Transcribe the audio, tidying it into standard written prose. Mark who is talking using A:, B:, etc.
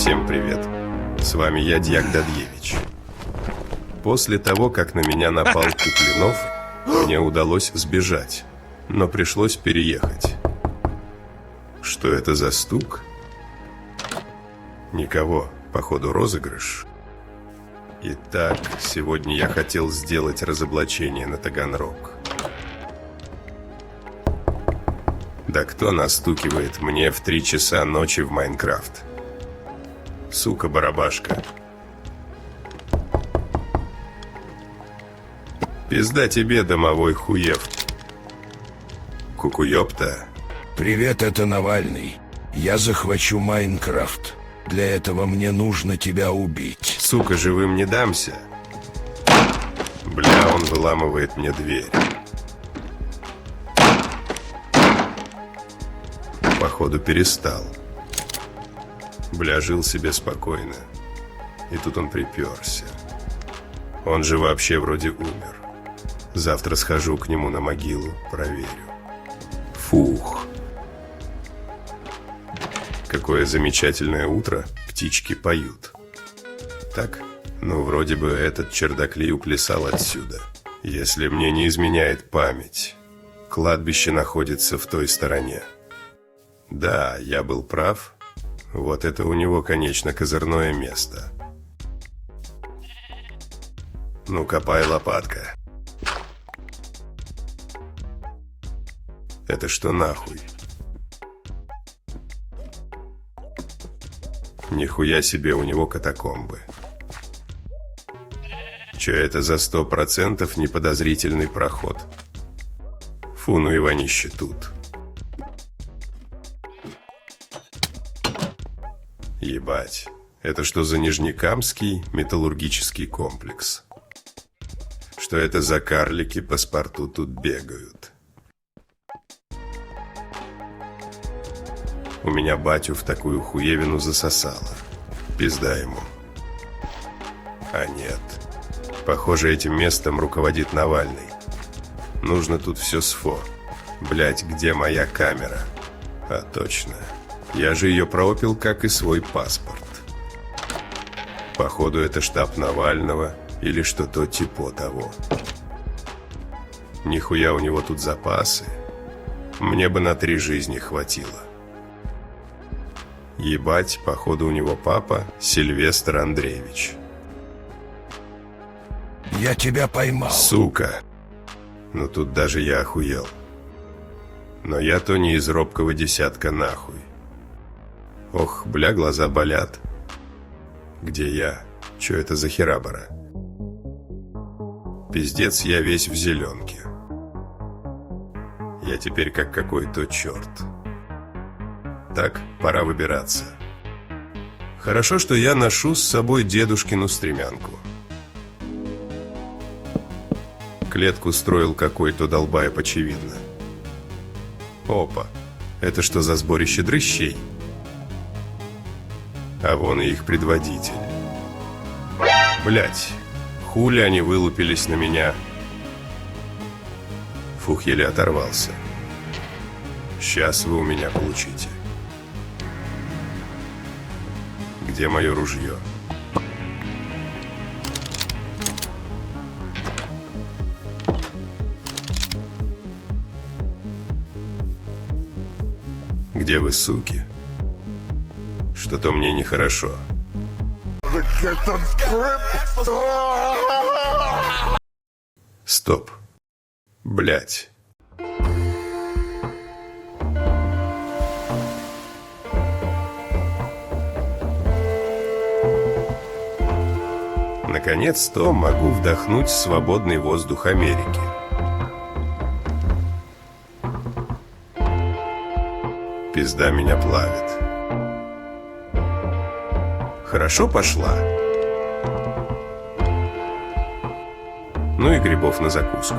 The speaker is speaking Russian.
A: Всем привет. С вами я, Дьяк Дадьевич. После того, как на меня напал Куплинов, мне удалось сбежать, но пришлось переехать. Что это за стук? Никого, походу розыгрыш. Итак, сегодня я хотел сделать разоблачение на Таганрог. Да кто настукивает мне в 3 часа ночи в Майнкрафт? Сука-барабашка. Пизда тебе, домовой хуев. Кукуёпта.
B: Привет, это Навальный. Я захвачу Майнкрафт. Для этого мне нужно тебя убить.
A: Сука, живым не дамся. Бля, он выламывает мне дверь. Походу перестал. Бля, жил себе спокойно. И тут он приперся. Он же вообще вроде умер. Завтра схожу к нему на могилу, проверю. Фух. Какое замечательное утро, птички поют. Так, ну вроде бы этот чердаклей уплясал отсюда. Если мне не изменяет память. Кладбище находится в той стороне. Да, я был прав. Вот это у него, конечно, козырное место. Ну, копай, лопатка. Это что нахуй? Нихуя себе у него катакомбы. Че это за 100% неподозрительный проход? Фу, ну Иванище тут. Ебать, это что за Нижнекамский металлургический комплекс? Что это за карлики по спорту тут бегают? У меня батю в такую хуевину засосало. Пизда ему. А нет. Похоже, этим местом руководит Навальный. Нужно тут все сфо. Блять, где моя камера? А точно. Я же ее пропил, как и свой паспорт. Походу, это штаб Навального или что-то типа того. Нихуя у него тут запасы. Мне бы на 3 жизни хватило. Ебать, походу у него папа Сильвестр Андреевич.
B: Я тебя поймал.
A: Сука. Ну тут даже я охуел. Но я-то не из робкого десятка нахуй. Ох, бля, глаза болят. Где я? Чё это за херабора? Пиздец, я весь в зеленке. Я теперь как какой-то черт. Так, пора выбираться. Хорошо, что я ношу с собой дедушкину стремянку. Клетку строил какой-то долбаеб, очевидно. Опа, это что за сборище дрыщей? А вон и их предводитель. Блять, хули они вылупились на меня. Фух, еле оторвался. Сейчас вы у меня получите. Где мое ружье? Где вы, суки? Что-то мне нехорошо. Стоп. Блять. Наконец-то могу вдохнуть свободный воздух Америки. Пизда меня плавит. Хорошо пошла. Ну и грибов на закуску.